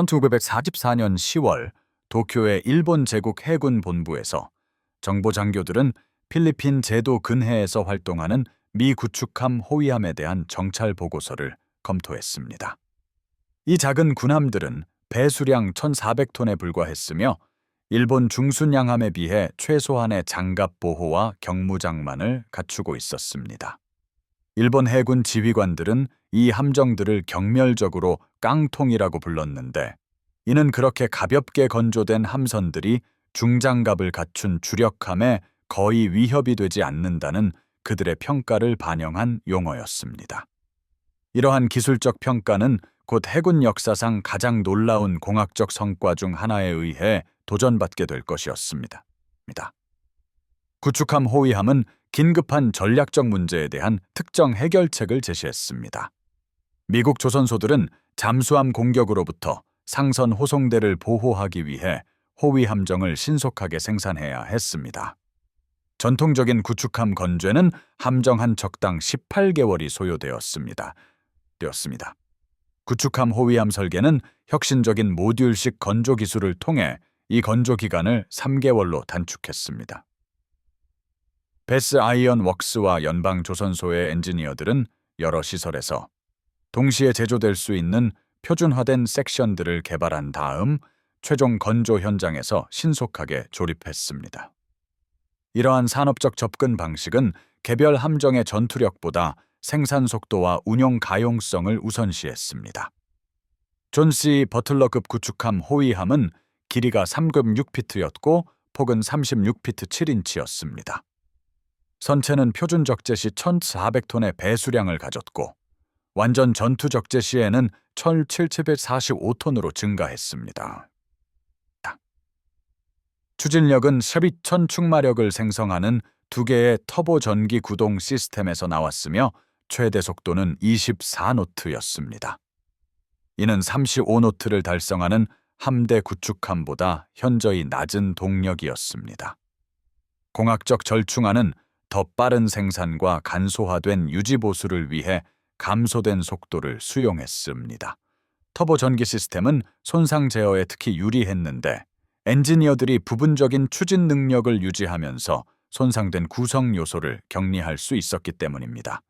1944년 10월 도쿄의 일본 제국 해군 본부에서 정보 장교들은 필리핀 제도 근해에서 활동하는 미 구축함 호위함에 대한 정찰 보고서를 검토했습니다. 이 작은 군함들은 배수량 1,400톤에 불과했으며 일본 중순양함에 비해 최소한의 장갑 보호와 경무장만을 갖추고 있었습니다. 일본 해군 지휘관들은 이 함정들을 경멸적으로 깡통이라고 불렀는데, 이는 그렇게 가볍게 건조된 함선들이 중장갑을 갖춘 주력함에 거의 위협이 되지 않는다는 그들의 평가를 반영한 용어였습니다. 이러한 기술적 평가는 곧 해군 역사상 가장 놀라운 공학적 성과 중 하나에 의해 도전받게 될 것이었습니다. 구축함 호위함은 긴급한 전략적 문제에 대한 특정 해결책을 제시했습니다. 미국 조선소들은 잠수함 공격으로부터 상선 호송대를 보호하기 위해 호위 함정을 신속하게 생산해야 했습니다. 전통적인 구축함 건조에는 함정 한 척당 18개월이 소요되었습니다. 구축함 호위함 설계는 혁신적인 모듈식 건조 기술을 통해 이 건조 기간을 3개월로 단축했습니다. 베스 아이언 웍스와 연방 조선소의 엔지니어들은 여러 시설에서 동시에 제조될 수 있는 표준화된 섹션들을 개발한 다음 최종 건조 현장에서 신속하게 조립했습니다. 이러한 산업적 접근 방식은 개별 함정의 전투력보다 생산 속도와 운용 가용성을 우선시했습니다. 존 C. 버틀러급 구축함 호위함은 길이가 3급 6피트였고 폭은 36피트 7인치였습니다. 선체는 표준 적재 시 1,400톤의 배수량을 가졌고 완전 전투 적재 시에는 1,745톤으로 증가했습니다. 추진력은 12,000충마력을 생성하는 2개의 터보 전기 구동 시스템에서 나왔으며 최대 속도는 24노트였습니다. 이는 35노트를 달성하는 함대 구축함보다 현저히 낮은 동력이었습니다. 공학적 절충안은 더 빠른 생산과 간소화된 유지보수를 위해 감소된 속도를 수용했습니다. 터보 전기 시스템은 손상 제어에 특히 유리했는데, 엔지니어들이 부분적인 추진 능력을 유지하면서 손상된 구성 요소를 격리할 수 있었기 때문입니다.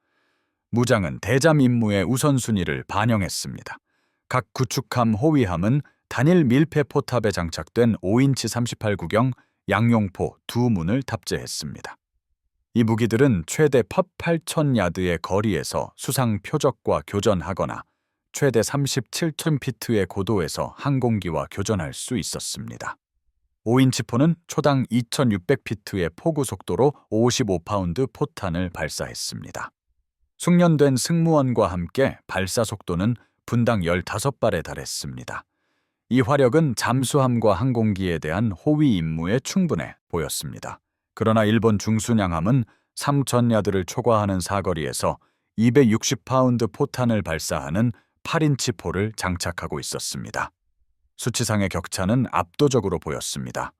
무장은 대잠 임무의 우선순위를 반영했습니다. 각 구축함 호위함은 단일 밀폐 포탑에 장착된 5인치 38구경 양용포 2문을 탑재했습니다. 이 무기들은 최대 8,000야드의 거리에서 수상 표적과 교전하거나 최대 37,000피트의 고도에서 항공기와 교전할 수 있었습니다. 5인치 포는 초당 2,600피트의 포구 속도로 55파운드 포탄을 발사했습니다. 숙련된 승무원과 함께 발사 속도는 분당 15발에 달했습니다. 이 화력은 잠수함과 항공기에 대한 호위 임무에 충분해 보였습니다. 그러나 일본 중순양함은 3,000야드를 초과하는 사거리에서 260파운드 포탄을 발사하는 8인치 포를 장착하고 있었습니다. 수치상의 격차는 압도적으로 보였습니다.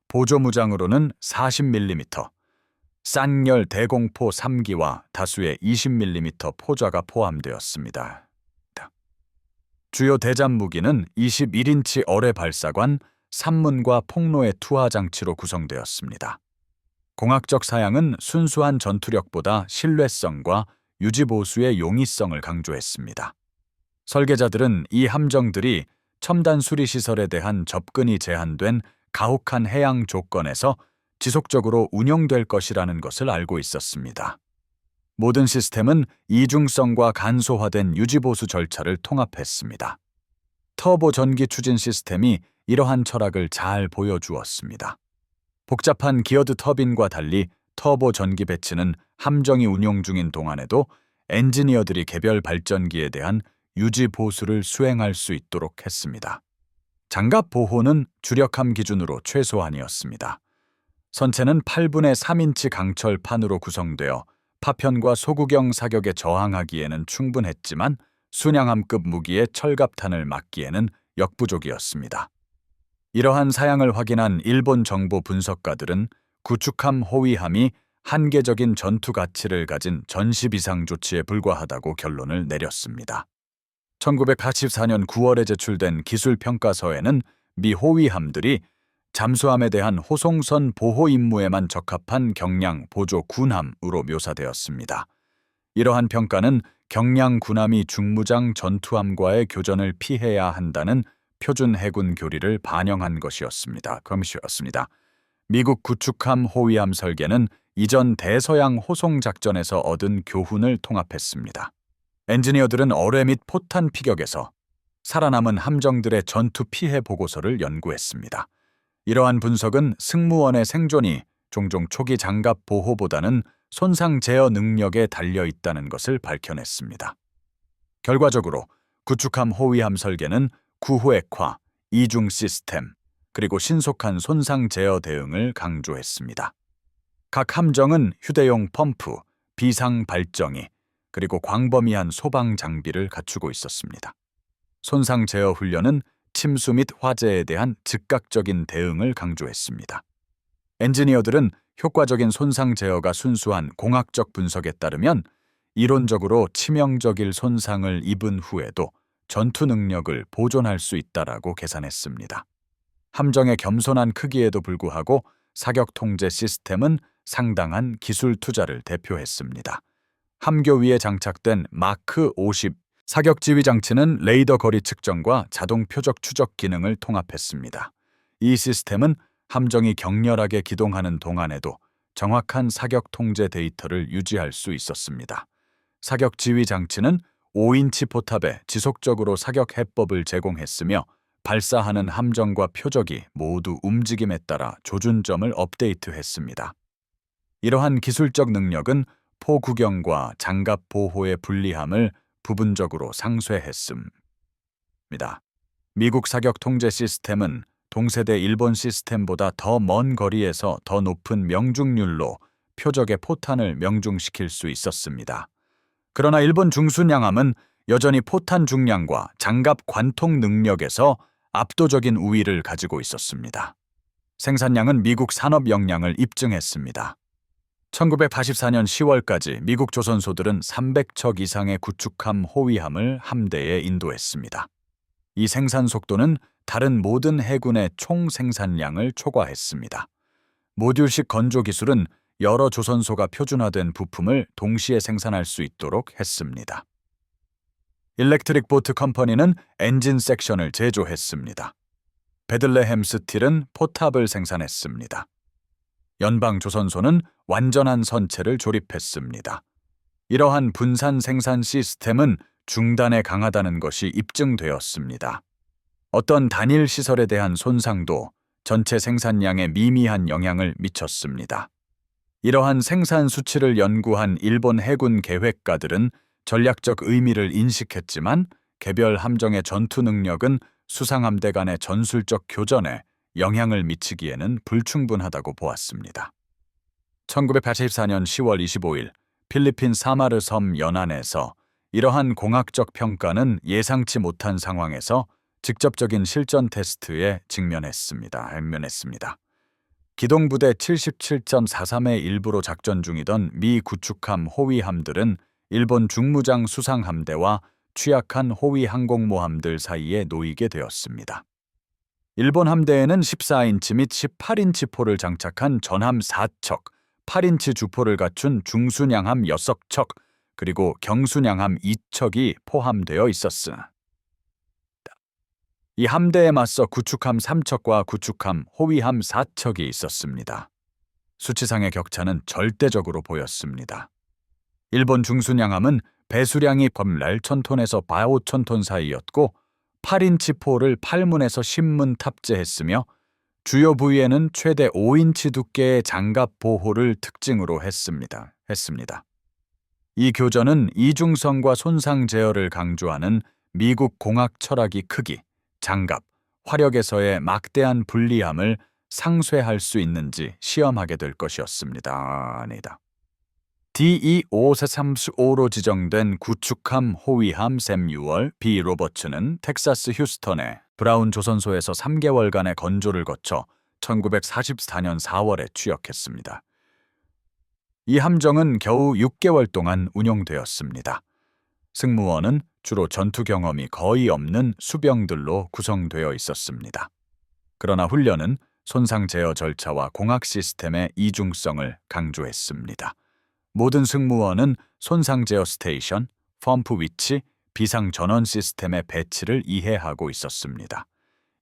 보조무장으로는 40mm, 쌍열 대공포 3기와 다수의 20mm 포좌가 포함되었습니다. 주요 대잠 무기는 21인치 어뢰 발사관, 산문과 폭로의 투하 장치로 구성되었습니다. 공학적 사양은 순수한 전투력보다 신뢰성과 유지보수의 용이성을 강조했습니다. 설계자들은 이 함정들이 첨단 수리시설에 대한 접근이 제한된 가혹한 해양 조건에서 지속적으로 운영될 것이라는 것을 알고 있었습니다. 모든 시스템은 이중성과 간소화된 유지보수 절차를 통합했습니다. 터보 전기 추진 시스템이 이러한 철학을 잘 보여주었습니다. 복잡한 기어드 터빈과 달리 터보 전기 배치는 함정이 운용 중인 동안에도 엔지니어들이 개별 발전기에 대한 유지 보수를 수행할 수 있도록 했습니다. 장갑 보호는 주력함 기준으로 최소한이었습니다. 선체는 8분의 3인치 강철판으로 구성되어 파편과 소구경 사격에 저항하기에는 충분했지만 순양함급 무기의 철갑탄을 막기에는 역부족이었습니다. 이러한 사양을 확인한 일본 정보 분석가들은 구축함 호위함이 한계적인 전투 가치를 가진 전시 비상 조치에 불과하다고 결론을 내렸습니다. 1984년 9월에 제출된 기술평가서에는 미 호위함들이 잠수함에 대한 호송선 보호 임무에만 적합한 경량 보조 군함으로 묘사되었습니다. 이러한 평가는 경량 군함이 중무장 전투함과의 교전을 피해야 한다는 표준 해군 교리를 반영한 것이었습니다. 미국 구축함 호위함 설계는 이전 대서양 호송 작전에서 얻은 교훈을 통합했습니다. 엔지니어들은 어뢰 및 포탄 피격에서 살아남은 함정들의 전투 피해 보고서를 연구했습니다. 이러한 분석은 승무원의 생존이 종종 초기 장갑 보호보다는 손상 제어 능력에 달려 있다는 것을 밝혀냈습니다. 결과적으로 구축함 호위함 설계는 구호액화, 이중 시스템, 그리고 신속한 손상 제어 대응을 강조했습니다. 각 함정은 휴대용 펌프, 비상 발정기, 그리고 광범위한 소방 장비를 갖추고 있었습니다. 손상 제어 훈련은 침수 및 화재에 대한 즉각적인 대응을 강조했습니다. 엔지니어들은 효과적인 손상 제어가 순수한 공학적 분석에 따르면 이론적으로 치명적일 손상을 입은 후에도 전투 능력을 보존할 수 있다라고 계산했습니다. 함정의 겸손한 크기에도 불구하고 사격 통제 시스템은 상당한 기술 투자를 대표했습니다. 함교 위에 장착된 마크 50 사격 지휘 장치는 레이더 거리 측정과 자동 표적 추적 기능을 통합했습니다. 이 시스템은 함정이 격렬하게 기동하는 동안에도 정확한 사격 통제 데이터를 유지할 수 있었습니다. 사격 지휘 장치는 5인치 포탑에 지속적으로 사격 해법을 제공했으며 발사하는 함정과 표적이 모두 움직임에 따라 조준점을 업데이트했습니다. 이러한 기술적 능력은 포구경과 장갑 보호의 불리함을 부분적으로 상쇄했습니다. 미국 사격 통제 시스템은 동세대 일본 시스템보다 더 먼 거리에서 더 높은 명중률로 표적의 포탄을 명중시킬 수 있었습니다. 그러나 일본 중순양함은 여전히 포탄 중량과 장갑 관통 능력에서 압도적인 우위를 가지고 있었습니다. 생산량은 미국 산업 역량을 입증했습니다. 1984년 10월까지 미국 조선소들은 300척 이상의 구축함 호위함을 함대에 인도했습니다. 이 생산 속도는 다른 모든 해군의 총 생산량을 초과했습니다. 모듈식 건조 기술은 여러 조선소가 표준화된 부품을 동시에 생산할 수 있도록 했습니다. 일렉트릭 보트 컴퍼니는 엔진 섹션을 제조했습니다. 베들레헴 스틸은 포탑을 생산했습니다. 연방 조선소는 완전한 선체를 조립했습니다. 이러한 분산 생산 시스템은 중단에 강하다는 것이 입증되었습니다. 어떤 단일 시설에 대한 손상도 전체 생산량에 미미한 영향을 미쳤습니다. 이러한 생산 수치를 연구한 일본 해군 계획가들은 전략적 의미를 인식했지만 개별 함정의 전투 능력은 수상함대 간의 전술적 교전에 영향을 미치기에는 불충분하다고 보았습니다. 1984년 10월 25일 필리핀 사마르 섬 연안에서 이러한 공학적 평가는 예상치 못한 상황에서 직접적인 실전 테스트에 직면했습니다. 기동부대 77.43의 일부로 작전 중이던 미 구축함 호위함들은 일본 중무장 수상함대와 취약한 호위 항공모함들 사이에 놓이게 되었습니다. 일본 함대에는 14인치 및 18인치 포를 장착한 전함 4척, 8인치 주포를 갖춘 중순양함 6척, 그리고 경순양함 2척이 포함되어 있었으나 이 함대에 맞서 구축함 3척과 구축함 호위함 4척이 있었습니다. 수치상의 격차는 절대적으로 보였습니다. 일본 중순양함은 배수량이 범랄 1000톤에서 5,000톤 사이였고 8인치 포를 8문에서 10문 탑재했으며 주요 부위에는 최대 5인치 두께의 장갑 보호를 특징으로 했습니다. 이 교전은 이중성과 손상 제어를 강조하는 미국 공학 철학이 크기, 장갑, 화력에서의 막대한 불리함을 상쇄할 수 있는지 시험하게 될 것이었습니다. DE-5435로 지정된 구축함 호위함 샘유얼 B 로버츠는 텍사스 휴스턴의 브라운 조선소에서 3개월간의 건조를 거쳐 1944년 4월에 취역했습니다. 이 함정은 겨우 6개월 동안 운용되었습니다. 승무원은 주로 전투 경험이 거의 없는 수병들로 구성되어 있었습니다. 그러나 훈련은 손상 제어 절차와 공학 시스템의 이중성을 강조했습니다. 모든 승무원은 손상 제어 스테이션, 펌프 위치, 비상 전원 시스템의 배치를 이해하고 있었습니다.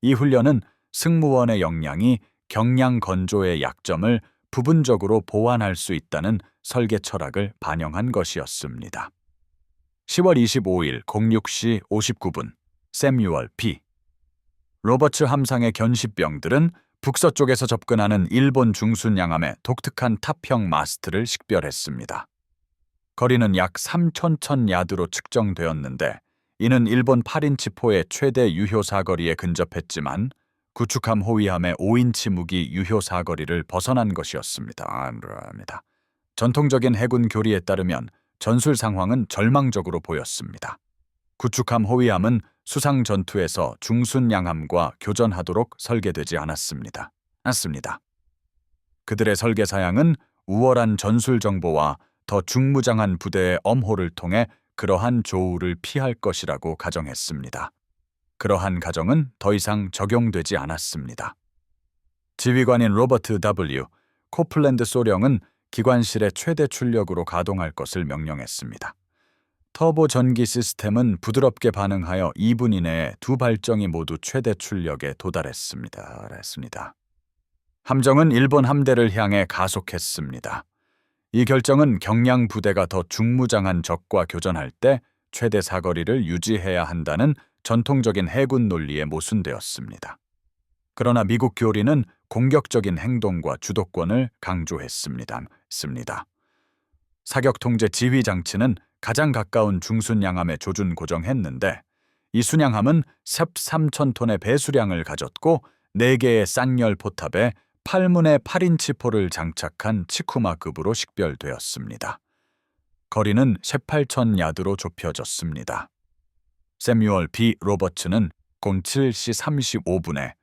이 훈련은 승무원의 역량이 경량 건조의 약점을 부분적으로 보완할 수 있다는 설계 철학을 반영한 것이었습니다. 10월 25일 06시 59분 세뮤얼 B. 로버츠 함상의 견시병들은 북서쪽에서 접근하는 일본 중순양함의 독특한 탑형 마스트를 식별했습니다. 거리는 약 3,000 야드로 측정되었는데 이는 일본 8인치 포의 최대 유효 사거리에 근접했지만 구축함 호위함의 5인치 무기 유효 사거리를 벗어난 것이었습니다. 전통적인 해군 교리에 따르면 전술 상황은 절망적으로 보였습니다. 구축함 호위함은 수상 전투에서 중순양함과 교전하도록 설계되지 않았습니다. 그들의 설계 사양은 우월한 전술 정보와 더 중무장한 부대의 엄호를 통해 그러한 조우를 피할 것이라고 가정했습니다. 그러한 가정은 더 이상 적용되지 않았습니다. 지휘관인 로버트 W. 코플랜드 소령은 기관실의 최대 출력으로 가동할 것을 명령했습니다. 터보 전기 시스템은 부드럽게 반응하여 2분 이내에 두 발정이 모두 최대 출력에 도달했습니다. 함정은 일본 함대를 향해 가속했습니다. 이 결정은 경량 부대가 더 중무장한 적과 교전할 때 최대 사거리를 유지해야 한다는 전통적인 해군 논리에 모순되었습니다. 그러나 미국 교리는 공격적인 행동과 주도권을 강조했습니다. 사격 통제 지휘 장치는 가장 가까운 중순양함에 조준 고정했는데 이 순양함은 13,000톤의 배수량을 가졌고 4개의 쌍열 포탑에 8문의 8인치 포를 장착한 치쿠마급으로 식별되었습니다. 거리는 18,000 야드로 좁혀졌습니다. 세뮤얼 B. 로버츠는 07시 35분에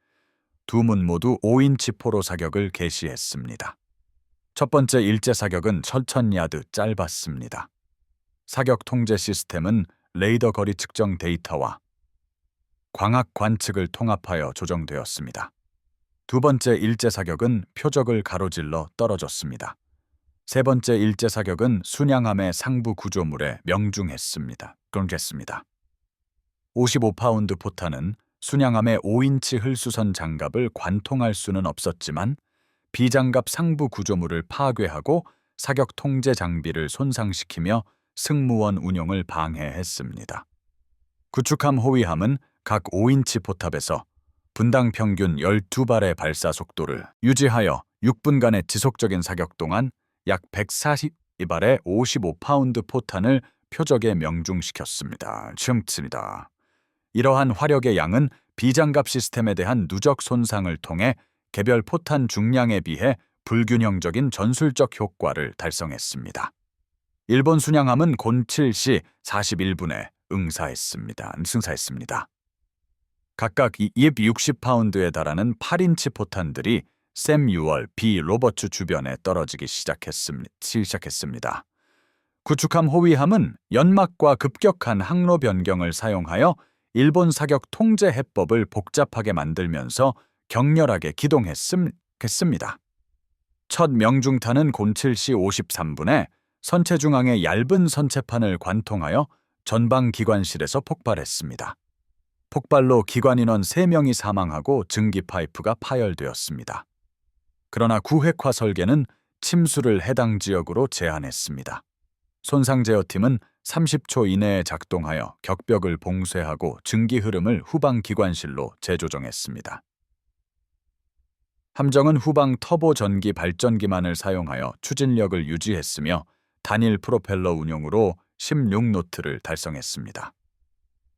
두 문 모두 5인치 포로 사격을 개시했습니다. 첫 번째 일제 사격은 1,000야드 짧았습니다. 사격 통제 시스템은 레이더 거리 측정 데이터와 광학 관측을 통합하여 조정되었습니다. 두 번째 일제 사격은 표적을 가로질러 떨어졌습니다. 세 번째 일제 사격은 순양함의 상부 구조물에 명중했습니다. 55파운드 포탄은 순양함의 5인치 흘수선 장갑을 관통할 수는 없었지만 비장갑 상부 구조물을 파괴하고 사격 통제 장비를 손상시키며 승무원 운용을 방해했습니다. 구축함 호위함은 각 5인치 포탑에서 분당 평균 12발의 발사 속도를 유지하여 6분간의 지속적인 사격 동안 약 142발의 55파운드 포탄을 표적에 명중시켰습니다. 이러한 화력의 양은 비장갑 시스템에 대한 누적 손상을 통해 개별 포탄 중량에 비해 불균형적인 전술적 효과를 달성했습니다. 일본 순양함은 07시 41분에 승사했습니다. 각각 260파운드에 달하는 8인치 포탄들이 세뮤얼 B. 로버츠 주변에 떨어지기 시작했습니다. 구축함 호위함은 연막과 급격한 항로 변경을 사용하여 일본 사격 통제 해법을 복잡하게 만들면서 격렬하게 기동했습니다. 첫 명중탄은 07시 53분에 선체 중앙의 얇은 선체판을 관통하여 전방 기관실에서 폭발했습니다. 폭발로 기관 인원 3명이 사망하고 증기 파이프가 파열되었습니다. 그러나 구획화 설계는 침수를 해당 지역으로 제한했습니다. 손상 제어팀은 30초 이내에 작동하여 격벽을 봉쇄하고 증기 흐름을 후방 기관실로 재조정했습니다. 함정은 후방 터보 전기 발전기만을 사용하여 추진력을 유지했으며 단일 프로펠러 운용으로 16노트를 달성했습니다.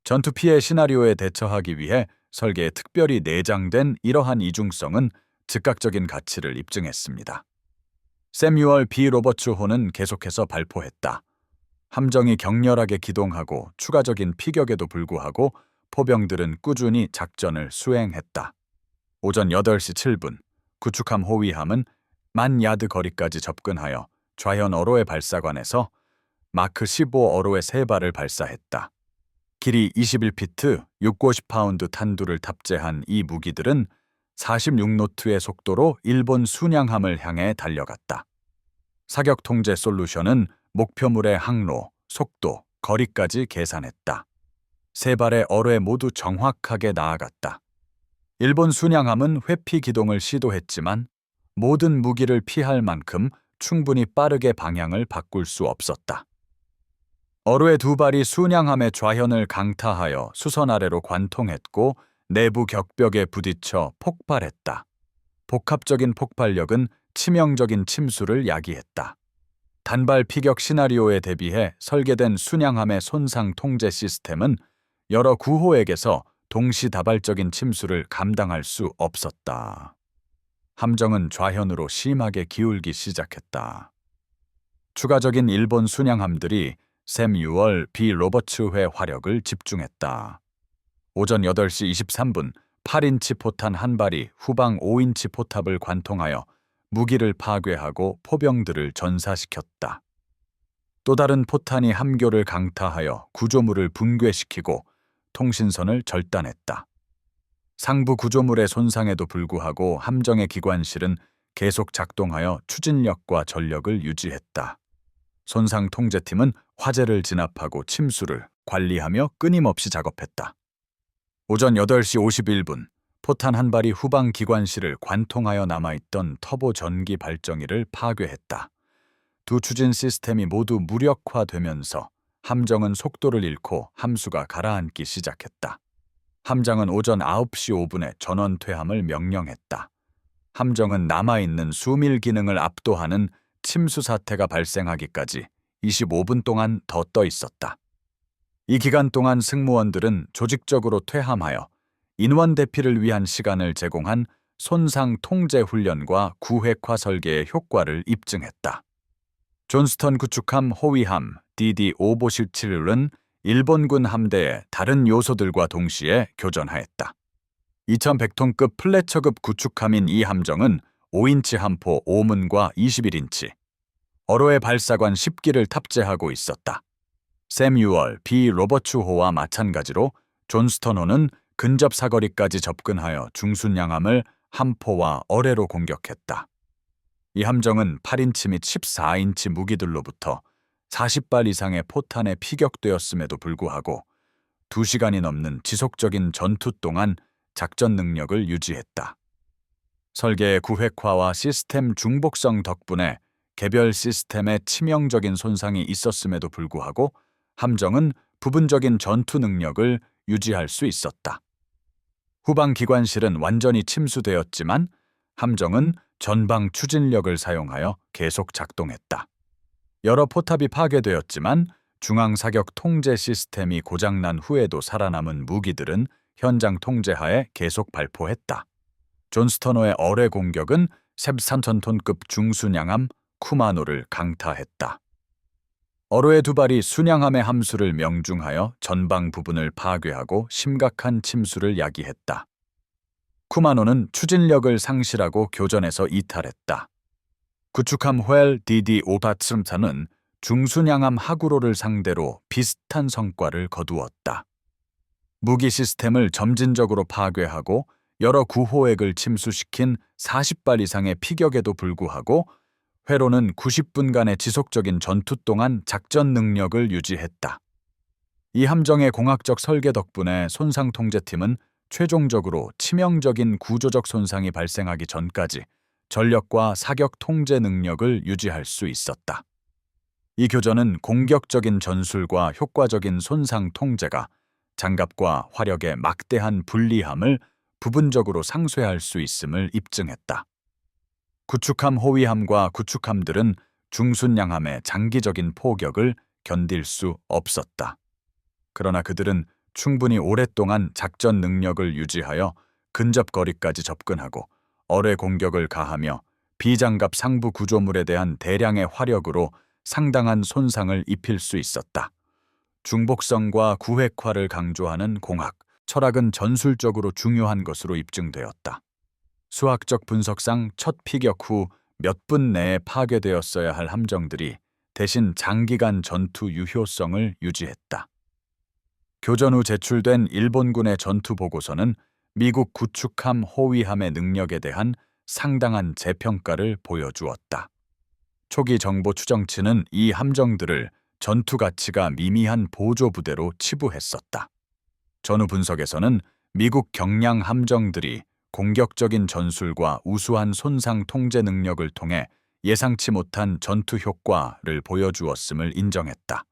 전투 피해 시나리오에 대처하기 위해 설계에 특별히 내장된 이러한 이중성은 즉각적인 가치를 입증했습니다. 세뮤얼 B. 로버츠호는 계속해서 발포했다. 함정이 격렬하게 기동하고 추가적인 피격에도 불구하고 포병들은 꾸준히 작전을 수행했다. 오전 8시 7분, 구축함 호위함은 10,000야드 거리까지 접근하여 좌현 어로의 발사관에서 마크 15 어로의 3발을 발사했다. 길이 21피트, 650파운드 탄두를 탑재한 이 무기들은 46노트의 속도로 일본 순양함을 향해 달려갔다. 사격 통제 솔루션은 목표물의 항로, 속도, 거리까지 계산했다. 3발의 어뢰 모두 정확하게 나아갔다. 일본 순양함은 회피 기동을 시도했지만 모든 무기를 피할 만큼 충분히 빠르게 방향을 바꿀 수 없었다. 어뢰의 2발이 순양함의 좌현을 강타하여 수선 아래로 관통했고 내부 격벽에 부딪혀 폭발했다. 복합적인 폭발력은 치명적인 침수를 야기했다. 단발 피격 시나리오에 대비해 설계된 순양함의 손상 통제 시스템은 여러 구호액에서 동시다발적인 침수를 감당할 수 없었다. 함정은 좌현으로 심하게 기울기 시작했다. 추가적인 일본 순양함들이 샘유얼 B 로버츠회 화력을 집중했다. 오전 8시 23분 8인치 포탄 한 발이 후방 5인치 포탑을 관통하여 무기를 파괴하고 포병들을 전사시켰다. 또 다른 포탄이 함교를 강타하여 구조물을 붕괴시키고 통신선을 절단했다. 상부 구조물의 손상에도 불구하고 함정의 기관실은 계속 작동하여 추진력과 전력을 유지했다. 손상 통제팀은 화재를 진압하고 침수를 관리하며 끊임없이 작업했다. 오전 8시 51분 포탄 한 발이 후방 기관실을 관통하여 남아있던 터보 전기 발정기를 파괴했다. 두 추진 시스템이 모두 무력화되면서 함정은 속도를 잃고 함수가 가라앉기 시작했다. 함정은 오전 9시 5분에 전원 퇴함을 명령했다. 함정은 남아있는 수밀 기능을 압도하는 침수 사태가 발생하기까지 25분 동안 더 떠 있었다. 이 기간 동안 승무원들은 조직적으로 퇴함하여 인원 대피를 위한 시간을 제공한 손상 통제 훈련과 구획화 설계의 효과를 입증했다. 존스턴 구축함 호위함 DD-557은 일본군 함대의 다른 요소들과 동시에 교전하였다. 2100톤급 플래처급 구축함인 이 함정은 5인치 함포 5문과 21인치, 어로의 발사관 10기를 탑재하고 있었다. 샘유얼 B 로버츠호와 마찬가지로 존스턴호는 근접 사거리까지 접근하여 중순양함을 함포와 어뢰로 공격했다. 이 함정은 8인치 및 14인치 무기들로부터 40발 이상의 포탄에 피격되었음에도 불구하고 2시간이 넘는 지속적인 전투 동안 작전 능력을 유지했다. 설계의 구획화와 시스템 중복성 덕분에 개별 시스템에 치명적인 손상이 있었음에도 불구하고 함정은 부분적인 전투 능력을 유지할 수 있었다. 후방 기관실은 완전히 침수되었지만 함정은 전방 추진력을 사용하여 계속 작동했다. 여러 포탑이 파괴되었지만 중앙 사격 통제 시스템이 고장난 후에도 살아남은 무기들은 현장 통제하에 계속 발포했다. 존스턴호의 어뢰 공격은 13,000톤급 중순양함 쿠마노를 강타했다. 어로의 2발이 순양함의 함수를 명중하여 전방 부분을 파괴하고 심각한 침수를 야기했다. 쿠마노는 추진력을 상실하고 교전에서 이탈했다. 구축함 휠 DD-583는 중순양함 하구로를 상대로 비슷한 성과를 거두었다. 무기 시스템을 점진적으로 파괴하고 여러 구호액을 침수시킨 40발 이상의 피격에도 불구하고 회로는 90분간의 지속적인 전투 동안 작전 능력을 유지했다. 이 함정의 공학적 설계 덕분에 손상 통제팀은 최종적으로 치명적인 구조적 손상이 발생하기 전까지 전력과 사격 통제 능력을 유지할 수 있었다. 이 교전은 공격적인 전술과 효과적인 손상 통제가 장갑과 화력의 막대한 불리함을 부분적으로 상쇄할 수 있음을 입증했다. 구축함 호위함과 구축함들은 중순양함의 장기적인 포격을 견딜 수 없었다. 그러나 그들은 충분히 오랫동안 작전 능력을 유지하여 근접 거리까지 접근하고 어뢰 공격을 가하며 비장갑 상부 구조물에 대한 대량의 화력으로 상당한 손상을 입힐 수 있었다. 중복성과 구획화를 강조하는 공학, 철학은 전술적으로 중요한 것으로 입증되었다. 수학적 분석상 첫 피격 후 몇 분 내에 파괴되었어야 할 함정들이 대신 장기간 전투 유효성을 유지했다. 교전 후 제출된 일본군의 전투 보고서는 미국 구축함 호위함의 능력에 대한 상당한 재평가를 보여주었다. 초기 정보 추정치는 이 함정들을 전투 가치가 미미한 보조 부대로 치부했었다. 전후 분석에서는 미국 경량 함정들이 공격적인 전술과 우수한 손상 통제 능력을 통해 예상치 못한 전투 효과를 보여주었음을 인정했다.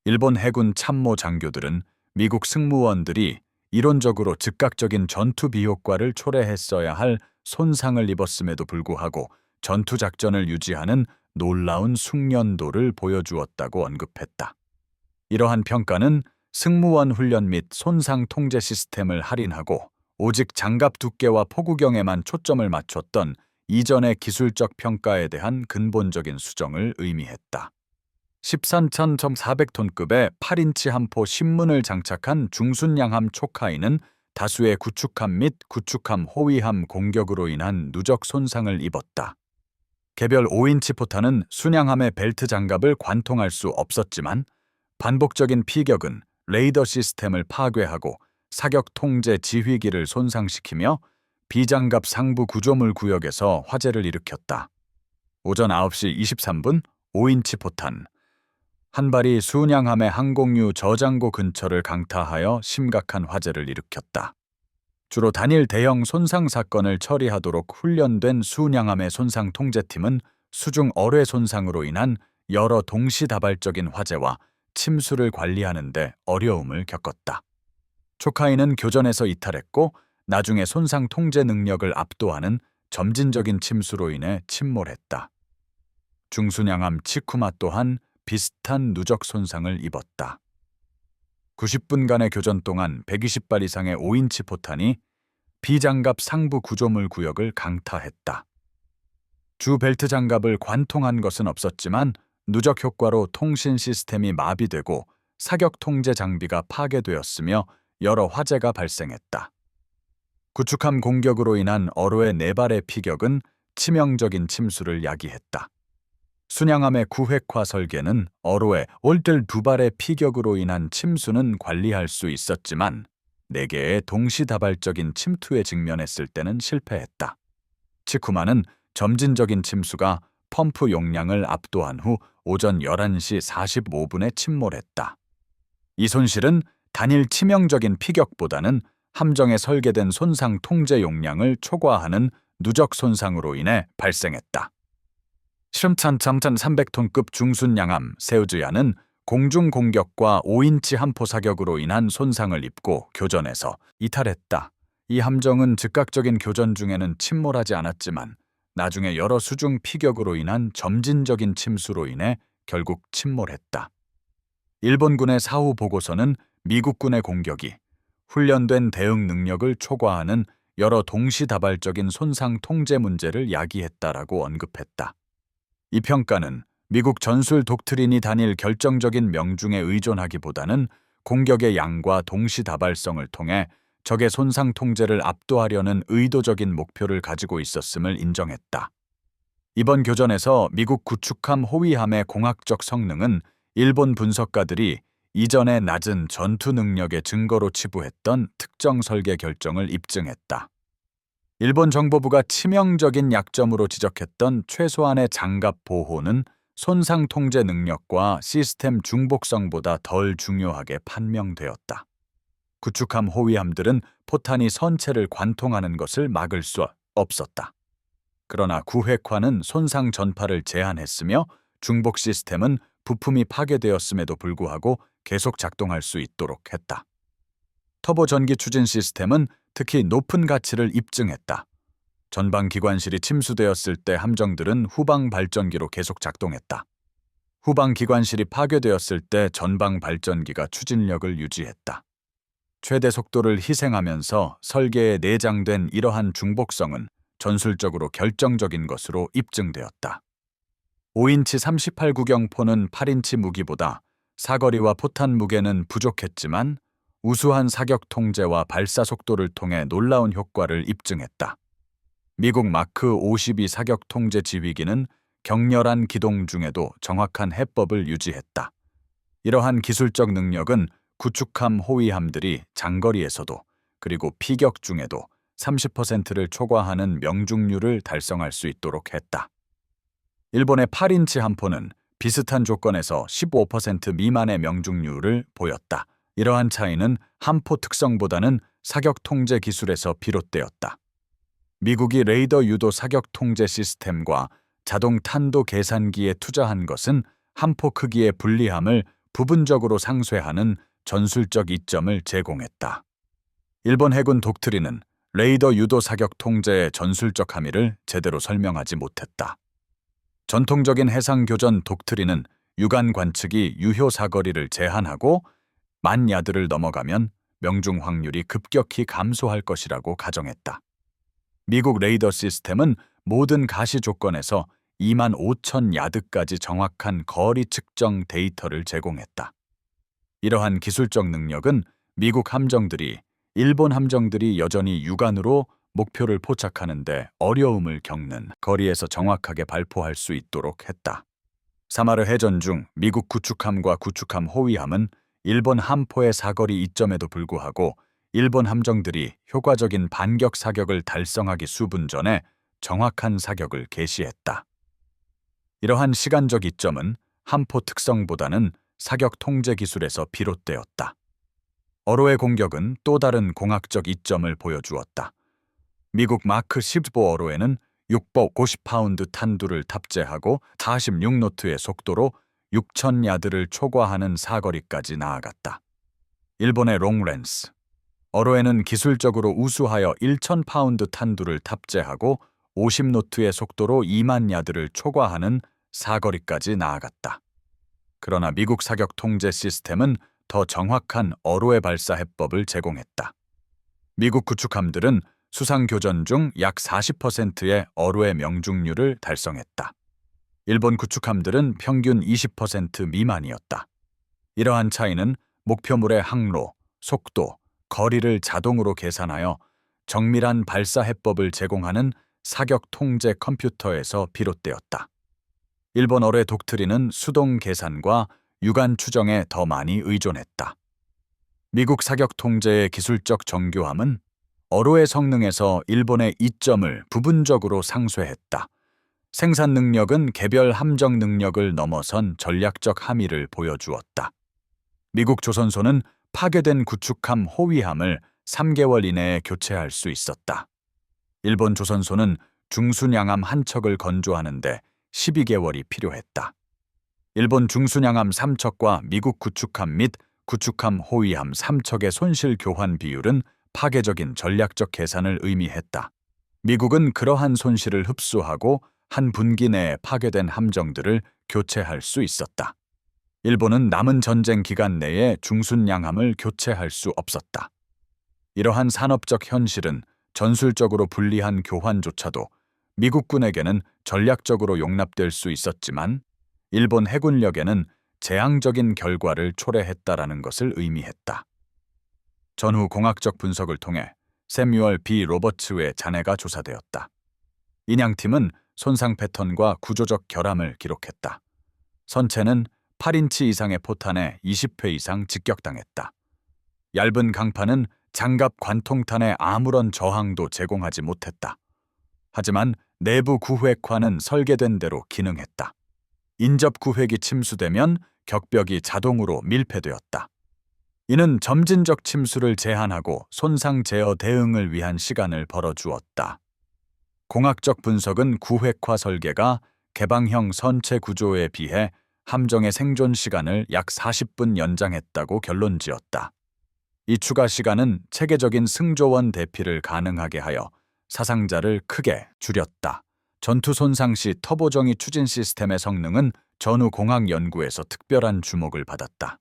일본 해군 참모 장교들은 미국 승무원들이 이론적으로 즉각적인 전투 비효과를 초래했어야 할 손상을 입었음에도 불구하고 전투 작전을 유지하는 놀라운 숙련도를 보여주었다고 언급했다. 이러한 평가는 승무원 훈련 및 손상 통제 시스템을 할인하고 오직 장갑 두께와 포구경에만 초점을 맞췄던 이전의 기술적 평가에 대한 근본적인 수정을 의미했다. 13,400톤급의 8인치 함포 신문을 장착한 중순양함 초카이는 다수의 구축함 및 구축함 호위함 공격으로 인한 누적 손상을 입었다. 개별 5인치 포탄은 순양함의 벨트 장갑을 관통할 수 없었지만 반복적인 피격은 레이더 시스템을 파괴하고 사격 통제 지휘기를 손상시키며 비장갑 상부 구조물 구역에서 화재를 일으켰다. 오전 9시 23분 5인치 포탄 한 발이 순양함의 항공유 저장고 근처를 강타하여 심각한 화재를 일으켰다. 주로 단일 대형 손상 사건을 처리하도록 훈련된 순양함의 손상 통제팀은 수중 어뢰 손상으로 인한 여러 동시다발적인 화재와 침수를 관리하는 데 어려움을 겪었다. 초카이는 교전에서 이탈했고 나중에 손상 통제 능력을 압도하는 점진적인 침수로 인해 침몰했다. 중순양함 치쿠마 또한 비슷한 누적 손상을 입었다. 90분간의 교전 동안 120발 이상의 5인치 포탄이 비장갑 상부 구조물 구역을 강타했다. 주 벨트 장갑을 관통한 것은 없었지만 누적 효과로 통신 시스템이 마비되고 사격 통제 장비가 파괴되었으며 여러 화재가 발생했다. 구축함 공격으로 인한 어로의 4발의 피격은 치명적인 침수를 야기했다. 순양함의 구획화 설계는 어로의 올들 2발의 피격으로 인한 침수는 관리할 수 있었지만 4개의 동시다발적인 침투에 직면했을 때는 실패했다. 치쿠마는 점진적인 침수가 펌프 용량을 압도한 후 오전 11시 45분에 침몰했다. 이 손실은 단일 치명적인 피격보다는 함정에 설계된 손상 통제 용량을 초과하는 누적 손상으로 인해 발생했다. 13,300톤급 중순양함 세우즈야는 공중 공격과 5인치 함포 사격으로 인한 손상을 입고 교전에서 이탈했다. 이 함정은 즉각적인 교전 중에는 침몰하지 않았지만 나중에 여러 수중 피격으로 인한 점진적인 침수로 인해 결국 침몰했다. 일본군의 사후 보고서는 미국군의 공격이 훈련된 대응 능력을 초과하는 여러 동시다발적인 손상 통제 문제를 야기했다라고 언급했다. 이 평가는 미국 전술 독트린이 단일 결정적인 명중에 의존하기보다는 공격의 양과 동시다발성을 통해 적의 손상 통제를 압도하려는 의도적인 목표를 가지고 있었음을 인정했다. 이번 교전에서 미국 구축함 호위함의 공학적 성능은 일본 분석가들이 이전의 낮은 전투 능력의 증거로 치부했던 특정 설계 결정을 입증했다. 일본 정보부가 치명적인 약점으로 지적했던 최소한의 장갑 보호는 손상 통제 능력과 시스템 중복성보다 덜 중요하게 판명되었다. 구축함 호위함들은 포탄이 선체를 관통하는 것을 막을 수 없었다. 그러나 구획화는 손상 전파를 제한했으며 중복 시스템은 부품이 파괴되었음에도 불구하고 계속 작동할 수 있도록 했다. 터보 전기 추진 시스템은 특히 높은 가치를 입증했다. 전방 기관실이 침수되었을 때 함정들은 후방 발전기로 계속 작동했다. 후방 기관실이 파괴되었을 때 전방 발전기가 추진력을 유지했다. 최대 속도를 희생하면서 설계에 내장된 이러한 중복성은 전술적으로 결정적인 것으로 입증되었다. 5인치 38구경포는 8인치 무기보다 사거리와 포탄 무게는 부족했지만 우수한 사격 통제와 발사 속도를 통해 놀라운 효과를 입증했다. 미국 마크 52 사격 통제 지휘기는 격렬한 기동 중에도 정확한 해법을 유지했다. 이러한 기술적 능력은 구축함 호위함들이 장거리에서도 그리고 피격 중에도 30%를 초과하는 명중률을 달성할 수 있도록 했다. 일본의 8인치 함포는 비슷한 조건에서 15% 미만의 명중률을 보였다. 이러한 차이는 함포 특성보다는 사격 통제 기술에서 비롯되었다. 미국이 레이더 유도 사격 통제 시스템과 자동 탄도 계산기에 투자한 것은 함포 크기의 불리함을 부분적으로 상쇄하는 전술적 이점을 제공했다. 일본 해군 독트린은 레이더 유도 사격 통제의 전술적 함의를 제대로 설명하지 못했다. 전통적인 해상교전 독트린은 유관 관측이 유효 사거리를 제한하고 10,000야드를 넘어가면 명중 확률이 급격히 감소할 것이라고 가정했다. 미국 레이더 시스템은 모든 가시 조건에서 25,000야드까지 정확한 거리 측정 데이터를 제공했다. 이러한 기술적 능력은 미국 함정들이 일본 함정들이 여전히 유관으로 목표를 포착하는데 어려움을 겪는 거리에서 정확하게 발포할 수 있도록 했다. 사마르 해전 중 미국 구축함과 구축함 호위함은 일본 함포의 사거리 이점에도 불구하고 일본 함정들이 효과적인 반격 사격을 달성하기 수분 전에 정확한 사격을 개시했다. 이러한 시간적 이점은 함포 특성보다는 사격 통제 기술에서 비롯되었다. 어로의 공격은 또 다른 공학적 이점을 보여주었다. 미국 마크 15 어로에는 650파운드 탄두를 탑재하고 46노트의 속도로 6,000야드를 초과하는 사거리까지 나아갔다. 일본의 롱랜스 어로에는 기술적으로 우수하여 1,000파운드 탄두를 탑재하고 50노트의 속도로 20,000야드를 초과하는 사거리까지 나아갔다. 그러나 미국 사격 통제 시스템은 더 정확한 어로의 발사 해법을 제공했다. 미국 구축함들은 수상교전 중 약 40%의 어로의 명중률을 달성했다. 일본 구축함들은 평균 20% 미만이었다. 이러한 차이는 목표물의 항로, 속도, 거리를 자동으로 계산하여 정밀한 발사 해법을 제공하는 사격 통제 컴퓨터에서 비롯되었다. 일본 어뢰 독트린은 수동 계산과 유관 추정에 더 많이 의존했다. 미국 사격 통제의 기술적 정교함은 어로의 성능에서 일본의 이점을 부분적으로 상쇄했다. 생산 능력은 개별 함정 능력을 넘어선 전략적 함의를 보여주었다. 미국 조선소는 파괴된 구축함 호위함을 3개월 이내에 교체할 수 있었다. 일본 조선소는 중순양함 한 척을 건조하는데 12개월이 필요했다. 일본 중순양함 3척과 미국 구축함 및 구축함 호위함 3척의 손실 교환 비율은 파괴적인 전략적 계산을 의미했다. 미국은 그러한 손실을 흡수하고 한 분기 내에 파괴된 함정들을 교체할 수 있었다. 일본은 남은 전쟁 기간 내에 중순양함을 교체할 수 없었다. 이러한 산업적 현실은 전술적으로 불리한 교환조차도 미국군에게는 전략적으로 용납될 수 있었지만 일본 해군력에는 재앙적인 결과를 초래했다라는 것을 의미했다. 전후 공학적 분석을 통해 세뮤얼 B. 로버츠의 잔해가 조사되었다. 인양팀은 손상 패턴과 구조적 결함을 기록했다. 선체는 8인치 이상의 포탄에 20회 이상 직격당했다. 얇은 강판은 장갑 관통탄에 아무런 저항도 제공하지 못했다. 하지만 내부 구획화는 설계된 대로 기능했다. 인접 구획이 침수되면 격벽이 자동으로 밀폐되었다. 이는 점진적 침수를 제한하고 손상 제어 대응을 위한 시간을 벌어주었다. 공학적 분석은 구획화 설계가 개방형 선체 구조에 비해 함정의 생존 시간을 약 40분 연장했다고 결론지었다. 이 추가 시간은 체계적인 승조원 대피를 가능하게 하여 사상자를 크게 줄였다. 전투 손상 시 터보정의 추진 시스템의 성능은 전후 공학 연구에서 특별한 주목을 받았다.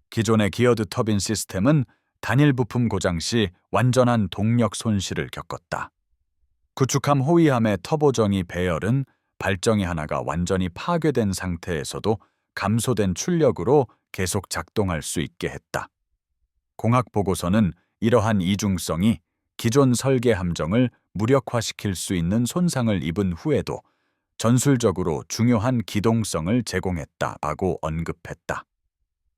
기존의 기어드 터빈 시스템은 단일 부품 고장 시 완전한 동력 손실을 겪었다. 구축함 호위함의 터보정의 배열은 발정이 하나가 완전히 파괴된 상태에서도 감소된 출력으로 계속 작동할 수 있게 했다. 공학 보고서는 이러한 이중성이 기존 설계 함정을 무력화시킬 수 있는 손상을 입은 후에도 전술적으로 중요한 기동성을 제공했다라고 언급했다.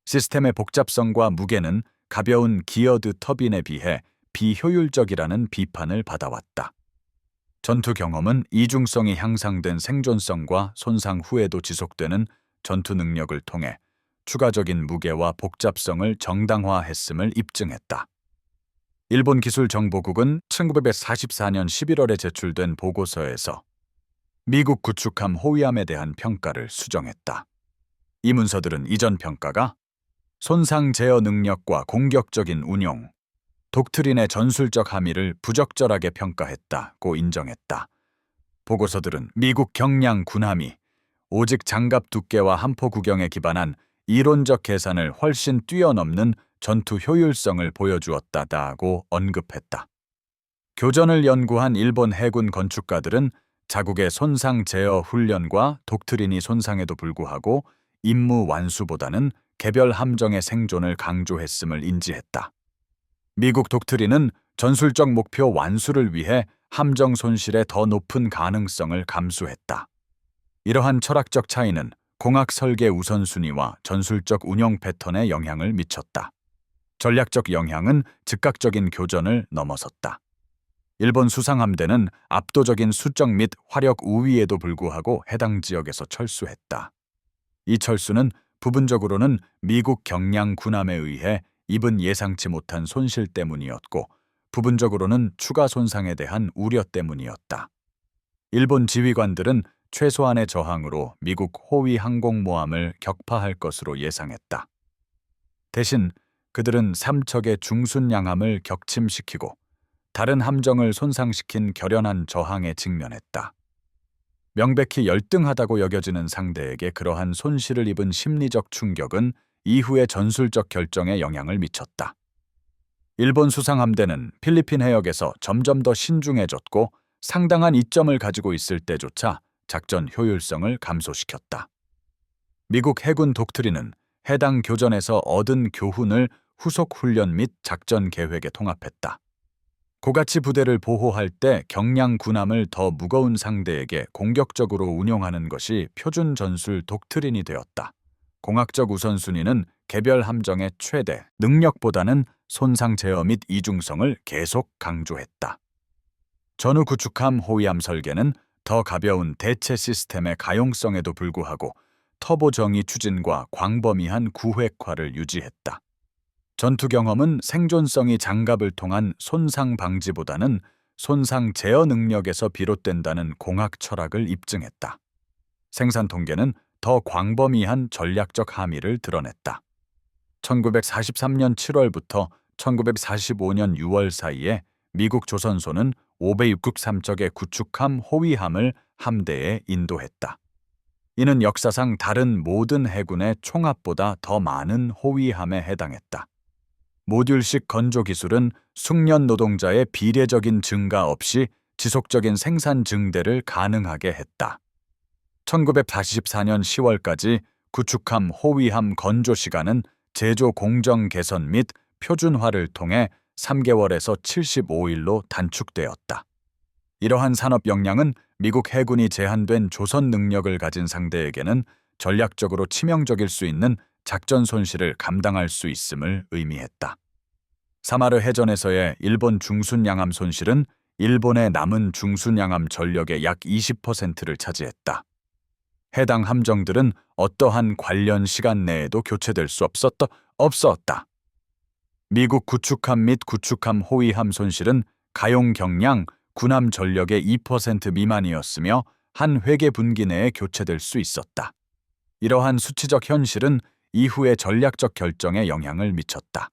시스템의 복잡성과 무게는 가벼운 기어드 터빈에 비해 비효율적이라는 비판을 받아왔다. 전투 경험은 이중성이 향상된 생존성과 손상 후에도 지속되는 전투 능력을 통해 추가적인 무게와 복잡성을 정당화했음을 입증했다. 일본 기술정보국은 1944년 11월에 제출된 보고서에서 미국 구축함 호위함에 대한 평가를 수정했다. 이 문서들은 이전 평가가 손상 제어 능력과 공격적인 운용, 독트린의 전술적 함의를 부적절하게 평가했다고 인정했다. 보고서들은 미국 경량 군함이 오직 장갑 두께와 함포 구경에 기반한 이론적 계산을 훨씬 뛰어넘는 전투 효율성을 보여주었다고 언급했다. 교전을 연구한 일본 해군 건축가들은 자국의 손상 제어 훈련과 독트린이 손상에도 불구하고 임무 완수보다는 개별 함정의 생존을 강조했음을 인지했다. 미국 독트린은 전술적 목표 완수를 위해 함정 손실의 더 높은 가능성을 감수했다. 이러한 철학적 차이는 공학 설계 우선순위와 전술적 운영 패턴에 영향을 미쳤다. 전략적 영향은 즉각적인 교전을 넘어섰다. 일본 수상함대는 압도적인 수적 및 화력 우위에도 불구하고 해당 지역에서 철수했다. 이 철수는 부분적으로는 미국 경량 군함에 의해 입은 예상치 못한 손실 때문이었고, 부분적으로는 추가 손상에 대한 우려 때문이었다. 일본 지휘관들은 최소한의 저항으로 미국 호위 항공모함을 격파할 것으로 예상했다. 대신 그들은 3척의 중순양함을 격침시키고 다른 함정을 손상시킨 결연한 저항에 직면했다. 명백히 열등하다고 여겨지는 상대에게 그러한 손실을 입은 심리적 충격은 이후의 전술적 결정에 영향을 미쳤다. 일본 수상함대는 필리핀 해역에서 점점 더 신중해졌고 상당한 이점을 가지고 있을 때조차 작전 효율성을 감소시켰다. 미국 해군 독트린은 해당 교전에서 얻은 교훈을 후속 훈련 및 작전 계획에 통합했다. 고가치 부대를 보호할 때 경량 군함을 더 무거운 상대에게 공격적으로 운용하는 것이 표준 전술 독트린이 되었다. 공학적 우선순위는 개별 함정의 최대 능력보다는 손상 제어 및 이중성을 계속 강조했다. 전후 구축함 호위함 설계는 더 가벼운 대체 시스템의 가용성에도 불구하고 터보 정의 추진과 광범위한 구획화를 유지했다. 전투 경험은 생존성이 장갑을 통한 손상 방지보다는 손상 제어 능력에서 비롯된다는 공학 철학을 입증했다. 생산 통계는 더 광범위한 전략적 함의를 드러냈다. 1943년 7월부터 1945년 6월 사이에 미국 조선소는 563척의 구축함 호위함을 함대에 인도했다. 이는 역사상 다른 모든 해군의 총합보다 더 많은 호위함에 해당했다. 모듈식 건조 기술은 숙련 노동자의 비례적인 증가 없이 지속적인 생산 증대를 가능하게 했다. 1944년 10월까지 구축함 호위함 건조 시간은 제조 공정 개선 및 표준화를 통해 3개월에서 75일로 단축되었다. 이러한 산업 역량은 미국 해군이 제한된 조선 능력을 가진 상대에게는 전략적으로 치명적일 수 있는 작전 손실을 감당할 수 있음을 의미했다. 사마르 해전에서의 일본 중순양함 손실은 일본의 남은 중순양함 전력의 약 20%를 차지했다. 해당 함정들은 어떠한 관련 시간 내에도 교체될 수 없었다. 미국 구축함 및 구축함 호위함 손실은 가용 경량 군함 전력의 2% 미만이었으며 한 회계 분기 내에 교체될 수 있었다. 이러한 수치적 현실은 이후의 전략적 결정에 영향을 미쳤다.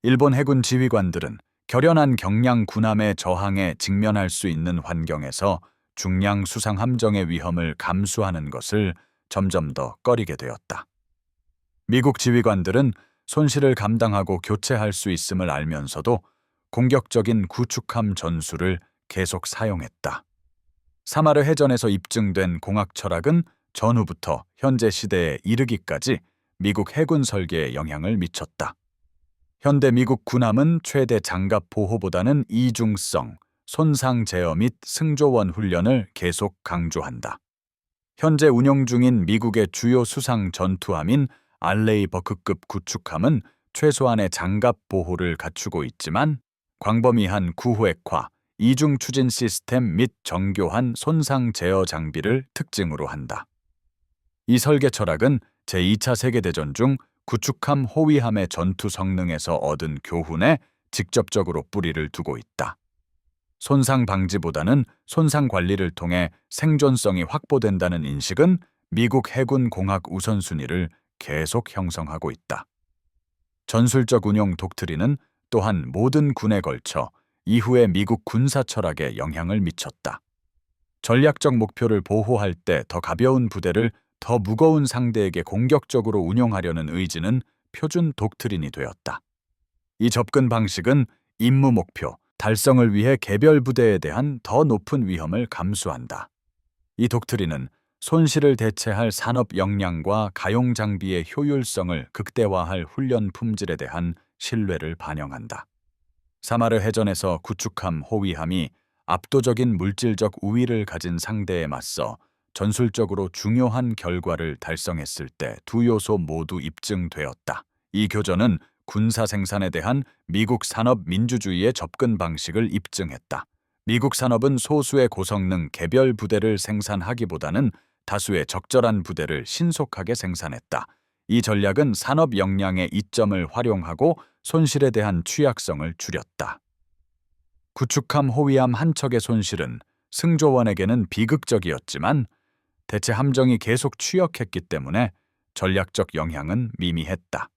일본 해군 지휘관들은 결연한 경량 군함의 저항에 직면할 수 있는 환경에서 중량 수상 함정의 위험을 감수하는 것을 점점 더 꺼리게 되었다. 미국 지휘관들은 손실을 감당하고 교체할 수 있음을 알면서도 공격적인 구축함 전술을 계속 사용했다. 사마르 해전에서 입증된 공학 철학은 전후부터 현재 시대에 이르기까지 미국 해군 설계에 영향을 미쳤다. 현대 미국 군함은 최대 장갑 보호보다는 이중성, 손상 제어 및 승조원 훈련을 계속 강조한다. 현재 운영 중인 미국의 주요 수상 전투함인 알레이버크급 구축함은 최소한의 장갑 보호를 갖추고 있지만 광범위한 구획화, 이중 추진 시스템 및 정교한 손상 제어 장비를 특징으로 한다. 이 설계 철학은 제2차 세계대전 중 구축함 호위함의 전투 성능에서 얻은 교훈에 직접적으로 뿌리를 두고 있다. 손상 방지보다는 손상 관리를 통해 생존성이 확보된다는 인식은 미국 해군 공학 우선순위를 계속 형성하고 있다. 전술적 운용 독트린은 또한 모든 군에 걸쳐 이후의 미국 군사 철학에 영향을 미쳤다. 전략적 목표를 보호할 때 더 가벼운 부대를 더 무거운 상대에게 공격적으로 운용하려는 의지는 표준 독트린이 되었다. 이 접근 방식은 임무 목표 달성을 위해 개별 부대에 대한 더 높은 위험을 감수한다. 이 독트린은 손실을 대체할 산업 역량과 가용 장비의 효율성을 극대화할 훈련 품질에 대한 신뢰를 반영한다. 사마르 해전에서 구축함 호위함이 압도적인 물질적 우위를 가진 상대에 맞서 전술적으로 중요한 결과를 달성했을 때 두 요소 모두 입증되었다. 이 교전은 군사 생산에 대한 미국 산업 민주주의의 접근 방식을 입증했다. 미국 산업은 소수의 고성능 개별 부대를 생산하기보다는 다수의 적절한 부대를 신속하게 생산했다. 이 전략은 산업 역량의 이점을 활용하고 손실에 대한 취약성을 줄였다. 구축함 호위함 한 척의 손실은 승조원에게는 비극적이었지만 대체 함정이 계속 취역했기 때문에 전략적 영향은 미미했다.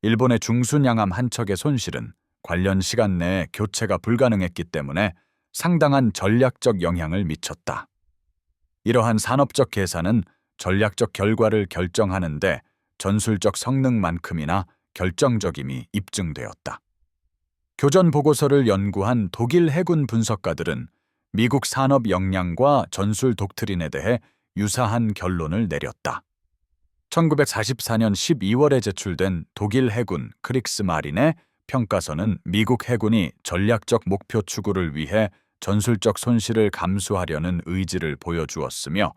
일본의 중순양함 한 척의 손실은 관련 시간 내에 교체가 불가능했기 때문에 상당한 전략적 영향을 미쳤다. 이러한 산업적 계산은 전략적 결과를 결정하는데 전술적 성능만큼이나 결정적임이 입증되었다. 교전 보고서를 연구한 독일 해군 분석가들은 미국 산업 역량과 전술 독트린에 대해 유사한 결론을 내렸다. 1944년 12월에 제출된 독일 해군 크릭스마린의 평가서는 미국 해군이 전략적 목표 추구를 위해 전술적 손실을 감수하려는 의지를 보여주었으며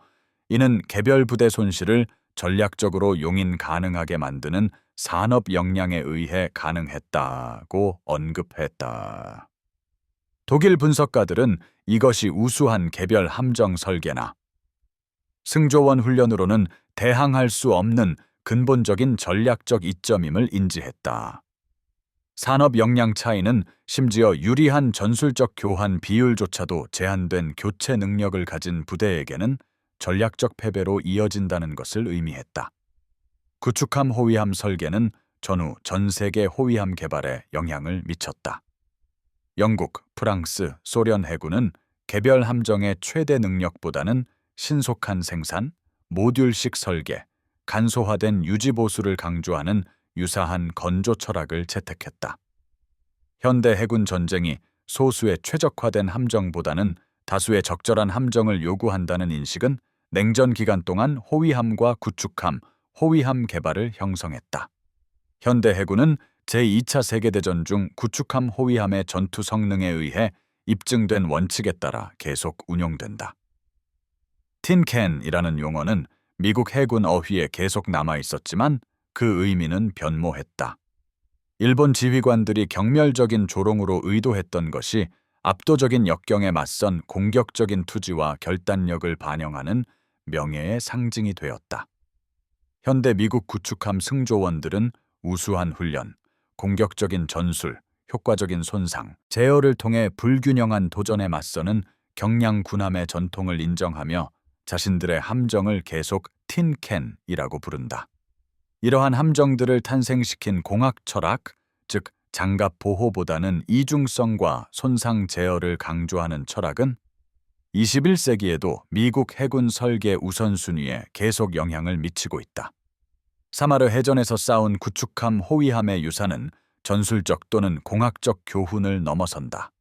이는 개별 부대 손실을 전략적으로 용인 가능하게 만드는 산업 역량에 의해 가능했다고 언급했다. 독일 분석가들은 이것이 우수한 개별 함정 설계나 승조원 훈련으로는 대항할 수 없는 근본적인 전략적 이점임을 인지했다. 산업 역량 차이는 심지어 유리한 전술적 교환 비율조차도 제한된 교체 능력을 가진 부대에게는 전략적 패배로 이어진다는 것을 의미했다. 구축함 호위함 설계는 전후 전 세계 호위함 개발에 영향을 미쳤다. 영국, 프랑스, 소련 해군은 개별 함정의 최대 능력보다는 신속한 생산, 모듈식 설계, 간소화된 유지보수를 강조하는 유사한 건조 철학을 채택했다. 현대 해군 전쟁이 소수의 최적화된 함정보다는 다수의 적절한 함정을 요구한다는 인식은 냉전 기간 동안 호위함과 구축함, 호위함 개발을 형성했다. 현대 해군은 제2차 세계대전 중 구축함 호위함의 전투 성능에 의해 입증된 원칙에 따라 계속 운용된다. 틴캔이라는 용어는 미국 해군 어휘에 계속 남아 있었지만 그 의미는 변모했다. 일본 지휘관들이 경멸적인 조롱으로 의도했던 것이 압도적인 역경에 맞선 공격적인 투지와 결단력을 반영하는 명예의 상징이 되었다. 현대 미국 구축함 승조원들은 우수한 훈련, 공격적인 전술, 효과적인 손상, 제어를 통해 불균형한 도전에 맞서는 경량 군함의 전통을 인정하며 자신들의 함정을 계속 틴캔이라고 부른다. 이러한 함정들을 탄생시킨 공학 철학, 즉 장갑 보호보다는 이중성과 손상 제어를 강조하는 철학은 21세기에도 미국 해군 설계 우선순위에 계속 영향을 미치고 있다. 사마르 해전에서 싸운 구축함 호위함의 유사는 전술적 또는 공학적 교훈을 넘어선다.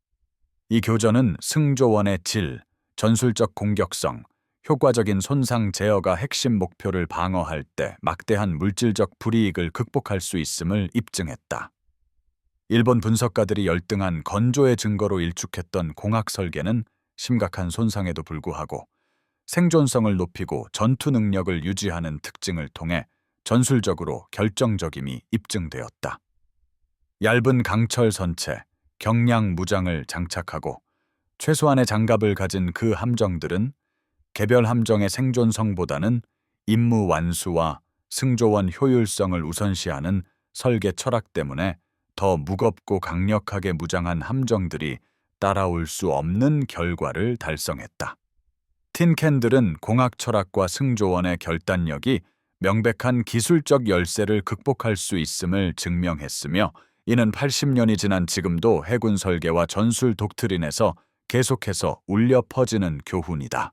이 교전은 승조원의 질, 전술적 공격성, 효과적인 손상 제어가 핵심 목표를 방어할 때 막대한 물질적 불이익을 극복할 수 있음을 입증했다. 일본 분석가들이 열등한 건조의 증거로 일축했던 공학 설계는 심각한 손상에도 불구하고 생존성을 높이고 전투 능력을 유지하는 특징을 통해 전술적으로 결정적임이 입증되었다. 얇은 강철 선체, 경량 무장을 장착하고 최소한의 장갑을 가진 그 함정들은 개별 함정의 생존성보다는 임무 완수와 승조원 효율성을 우선시하는 설계 철학 때문에 더 무겁고 강력하게 무장한 함정들이 따라올 수 없는 결과를 달성했다. 틴캔들은 공학 철학과 승조원의 결단력이 명백한 기술적 열세를 극복할 수 있음을 증명했으며, 이는 80년이 지난 지금도 해군 설계와 전술 독트린에서 계속해서 울려 퍼지는 교훈이다.